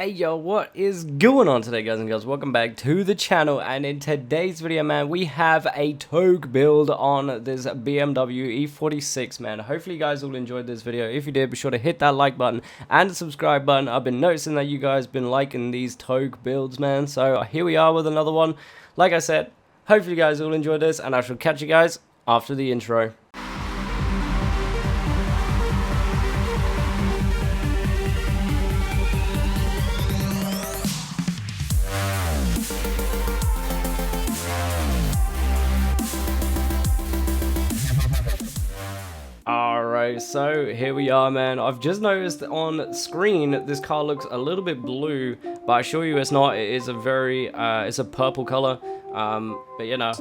Hey yo, what is going on today, guys and girls? Welcome back to the channel, and in today's video, man, we have a Togue build on this BMW E46, man. Hopefully you guys all enjoyed this video. If you did, be sure to hit that like button and the subscribe button. I've been noticing that you guys been liking these Togue builds, man, so here we are with another one. Like I said, hopefully you guys all enjoyed this, and I shall catch you guys after the intro. Alright, so here we are, man. I've just noticed on screen this car looks a little bit blue, but I assure you it's not. It is a very, it's a purple color. But you know,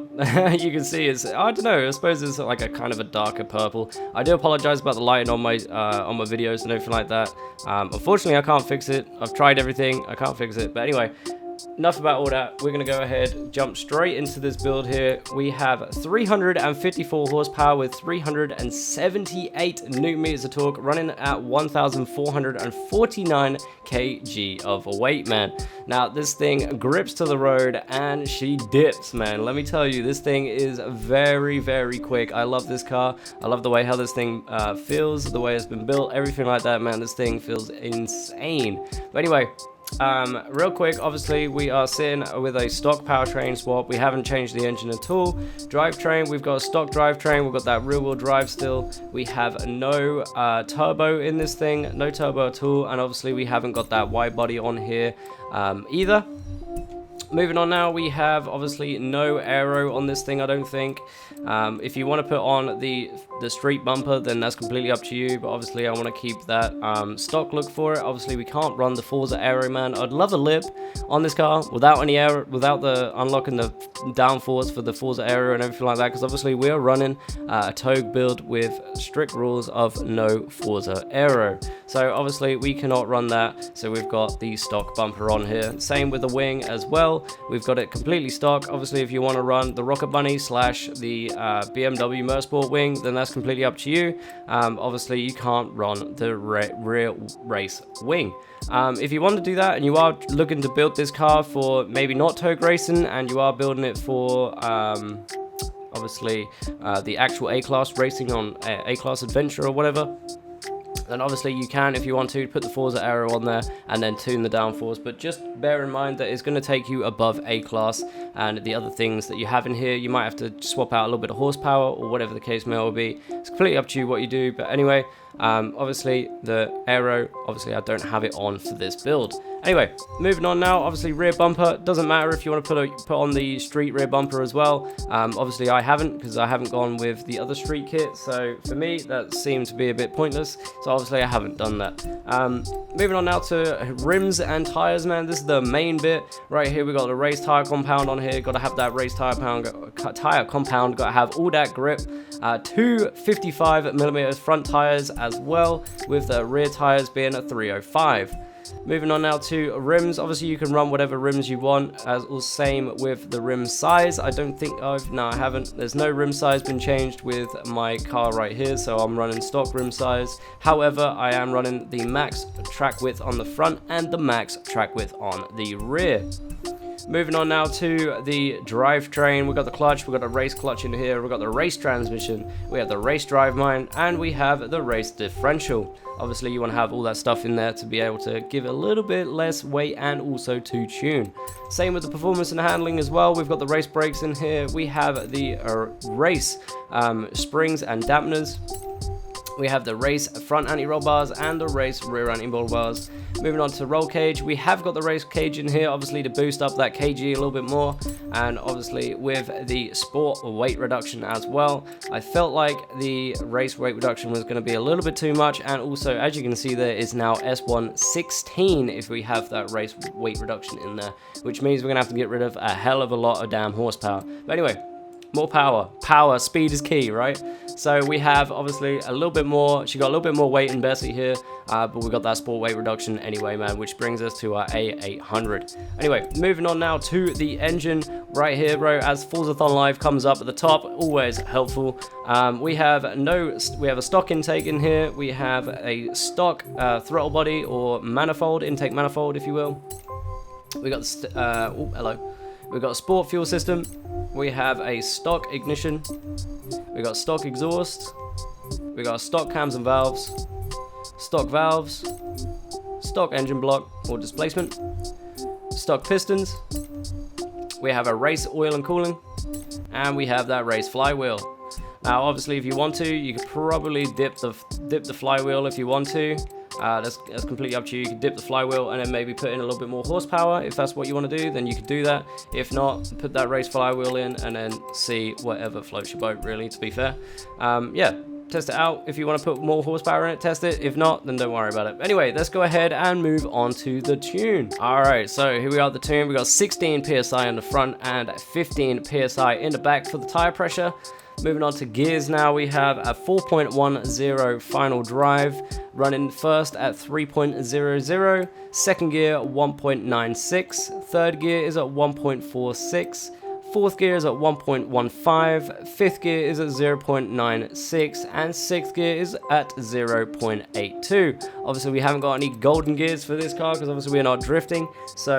you can see it's, I don't know, I suppose it's like a kind of a darker purple. I do apologize about the lighting on my videos and everything like that. Unfortunately, I can't fix it. I've tried everything, I can't fix it. But anyway, enough about all that. We're going to go ahead, jump straight into this build here. We have 354 horsepower with 378 newton meters of torque, running at 1,449 kg of weight, man. Now, this thing grips to the road and she dips, man. Let me tell you, this thing is very, very quick. I love this car. I love the way how this thing feels, the way it's been built, everything like that, man. This thing feels insane. But anyway, real quick, obviously we are sitting with a stock powertrain swap. We haven't changed the engine at all. Drivetrain, we've got a stock drivetrain. We've got that rear wheel drive still. We have no turbo in this thing, no turbo at all, and obviously we haven't got that wide body on here either. Moving on now, we have obviously no aero on this thing, I don't think. If you want to put on the street bumper, then that's completely up to you, but obviously I want to keep that stock look for it. Obviously we can't run the Forza aero, man. I'd love a lip on this car without any aero, without the unlocking the downforce for the Forza aero and everything like that, because obviously we are running a Togue build with strict rules of no Forza aero. So obviously we cannot run that, so we've got the stock bumper on here. Same with the wing as well. We've got it completely stock. Obviously, if you want to run the Rocket Bunny slash the BMW Motorsport wing, then that's completely up to you. Obviously, you can't run the rear race wing. If you want to do that and you are looking to build this car for maybe not Togue racing, and you are building it for obviously the actual A-Class racing on A-Class Adventure or whatever, then obviously you can, if you want to, put the Forza aero on there and then tune the downforce. But just bear in mind that it's going to take you above A-Class, and the other things that you have in here, you might have to swap out a little bit of horsepower or whatever the case may well be. It's completely up to you what you do. But anyway, obviously the aero, obviously I don't have it on for this build. Anyway, moving on now, obviously rear bumper, doesn't matter if you want to put on the street rear bumper as well. Obviously I haven't, because I haven't gone with the other street kit, so for me that seemed to be a bit pointless, so obviously I haven't done that. Moving on now to rims and tires, man. This is the main bit. Right here we got the race tire compound on here. Got to have that race tire compound, got to have all that grip. Two 55mm front tires as well, with the rear tires being a 305. Moving on now to rims. Obviously you can run whatever rims you want, as all same with the rim size. I don't think I haven't. There's no rim size been changed with my car right here, so I'm running stock rim size. However, I am running the max track width on the front and the max track width on the rear. Moving on now to the drivetrain. We've got the clutch, we've got the race clutch in here, we've got the race transmission, we have the race drive line, and we have the race differential. Obviously you want to have all that stuff in there to be able to give a little bit less weight and also to tune. Same with the performance and handling as well. We've got the race brakes in here, we have the race springs and dampeners. We have the race front anti-roll bars and the race rear anti-roll bars. Moving on to roll cage, we have got the race cage in here, obviously to boost up that kg a little bit more, and obviously with the sport weight reduction as well. I felt like the race weight reduction was going to be a little bit too much, and also as you can see there is now S116 if we have that race weight reduction in there, which means we're going to have to get rid of a hell of a lot of damn horsepower. But anyway, more power, speed is key, right? So we have obviously a little bit more, she got a little bit more weight in Bessie here. but we got that sport weight reduction anyway, man, which brings us to our A800. Anyway, moving on now to the engine right here, bro. As Forzathon Live comes up at the top, always helpful. We have a stock intake in here. We have a stock throttle body or manifold, intake manifold, if you will. We got we got a sport fuel system. We have a stock ignition. We got stock exhaust. We got stock cams and valves, stock engine block or displacement, stock pistons. We have a race oil and cooling, and we have that race flywheel. Now, obviously, if you want to, you could probably dip the flywheel if you want to. That's completely up to you. You can dip the flywheel and then maybe put in a little bit more horsepower. If that's what you want to do, then you could do that. If not, put that race flywheel in and then see whatever floats your boat, really, to be fair. Yeah, test it out. If you want to put more horsepower in it, test it. If not, then don't worry about it. Anyway, let's go ahead and move on to the tune. Alright, so here we are at the tune. We got 16 PSI on the front and 15 PSI in the back for the tire pressure. Moving on to gears now, we have a 4.10 final drive, running first at 3.00, second gear 1.96, third gear is at 1.46, fourth gear is at 1.15, fifth gear is at 0.96, and sixth gear is at 0.82. Obviously, we haven't got any golden gears for this car because obviously we're not drifting, so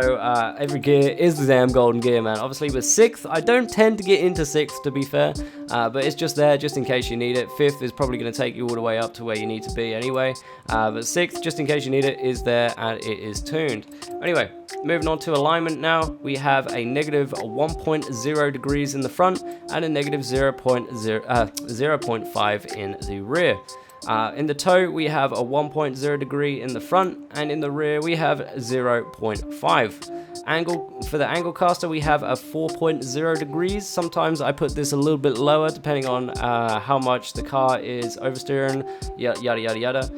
every gear is the damn golden gear, man. Obviously with sixth, I don't tend to get into sixth, to be fair, but it's just there just in case you need it. Fifth is probably going to take you all the way up to where you need to be anyway, but sixth, just in case you need it, is there and it is tuned. Anyway, moving on to alignment now, we have a negative 1.0 degrees in the front and a negative 0.5 in the rear. In the toe, we have a 1.0 degree in the front, and in the rear, we have 0.5. Angle for the angle caster, we have a 4.0 degrees. Sometimes I put this a little bit lower, depending on how much the car is oversteering, yada yada yada.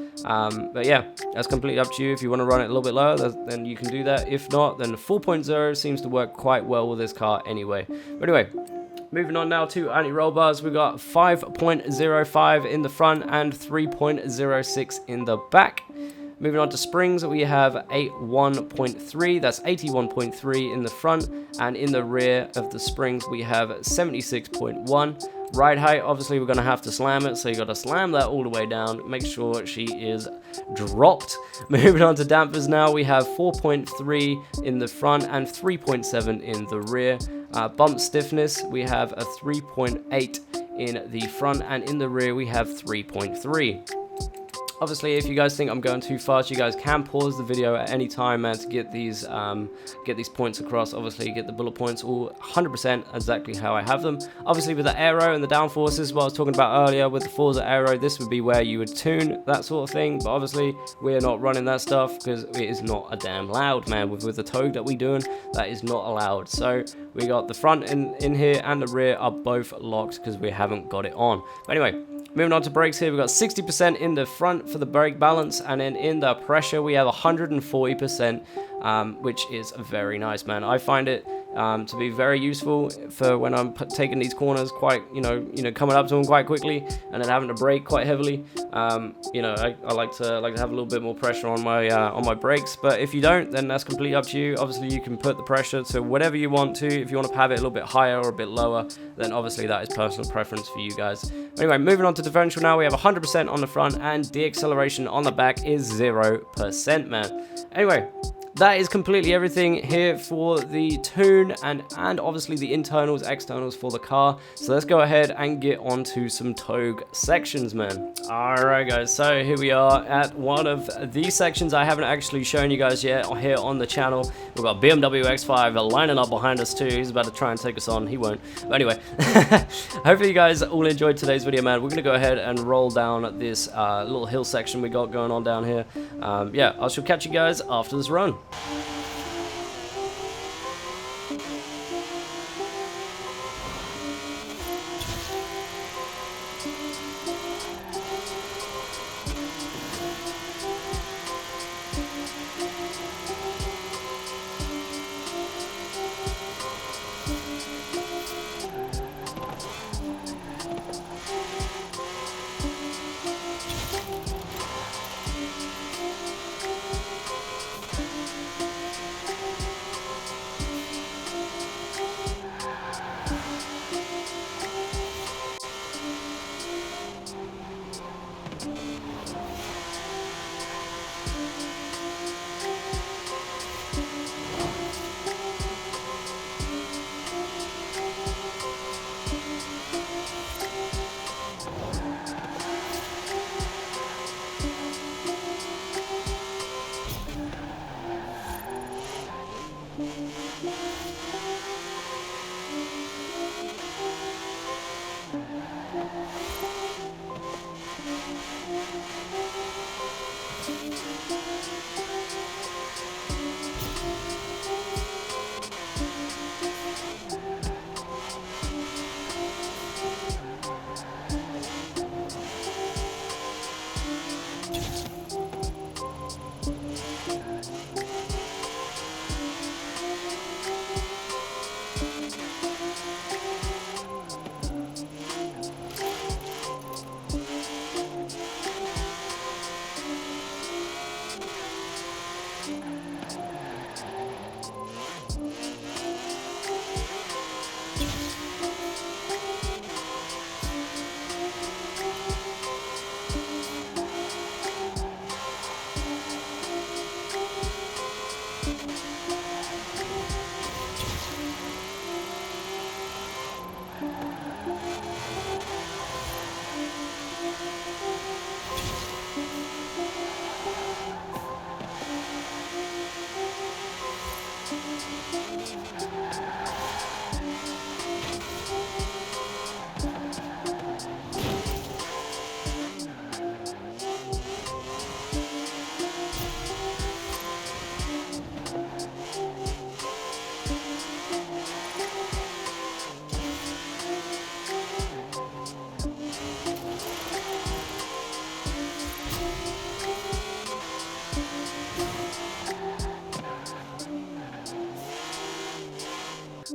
But yeah, that's completely up to you. If you want to run it a little bit lower, then you can do that. If not, then 4.0 seems to work quite well with this car anyway. But anyway, moving on now to anti-roll bars, we got 5.05 in the front and 3.06 in the back. Moving on to springs, we have 81.3, that's 81.3 in the front, and in the rear of the springs we have 76.1. Ride height, obviously we're going to have to slam it, so you got to slam that all the way down, make sure she is dropped. Moving on to dampers now, we have 4.3 in the front and 3.7 in the rear. Bump stiffness, we have a 3.8 in the front, and in the rear we have 3.3. Obviously, if you guys think I'm going too fast, you guys can pause the video at any time, man, to get these points across. Obviously, get the bullet points all 100% exactly how I have them. Obviously, with the aero and the downforce, this is what I was talking about earlier with the Forza aero. This would be where you would tune that sort of thing. But obviously, we're not running that stuff because it is not a damn loud, man. With the Togue that we're doing, that is not allowed. So we got the front in here and the rear are both locked because we haven't got it on. But anyway, moving on to brakes here, we've got 60% in the front for the brake balance, and then in the pressure we have 140%, which is very nice, man. I find it to be very useful for when I'm taking these corners quite, coming up to them quite quickly and then having to brake quite heavily. I like to have a little bit more pressure on my brakes, but if you don't, then that's completely up to you. Obviously, you can put the pressure to whatever you want to. If you want to have it a little bit higher or a bit lower, then obviously that is personal preference for you guys. Anyway, moving on to differential now, we have 100% on the front and deacceleration on the back is 0%, man. Anyway, that is completely everything here for the tune and obviously the internals, externals for the car. So let's go ahead and get on to some Togue sections, man. Alright guys, so here we are at one of these sections I haven't actually shown you guys yet here on the channel. We've got BMW X5 lining up behind us too. He's about to try and take us on. He won't. But anyway, hopefully you guys all enjoyed today's video, man. We're going to go ahead and roll down this little hill section we got going on down here. Yeah, I shall catch you guys after this run.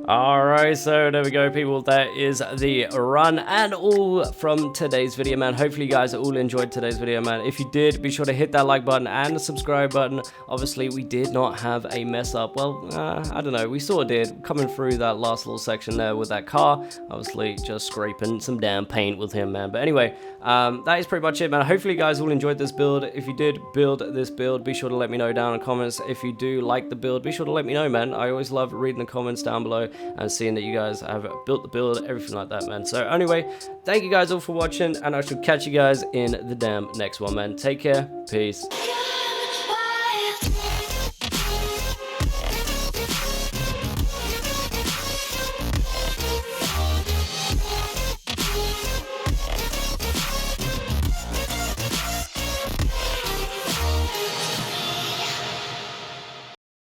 Alright, so there we go, people. That is the run and all from today's video, man. Hopefully you guys all enjoyed today's video, man. If you did, be sure to hit that like button and the subscribe button. Obviously we did not have a mess up. Well, I don't know, we sort of did, coming through that last little section there with that car. Obviously just scraping some damn paint with him, man. But anyway, that is pretty much it, man. Hopefully you guys all enjoyed this build. If you did build this build, be sure to let me know down in the comments. If you do like the build, be sure to let me know, man. I always love reading the comments down below and seeing that you guys have built the build, everything like that, man. So anyway, thank you guys all for watching, and I shall catch you guys in the damn next one, man. Take care. Peace.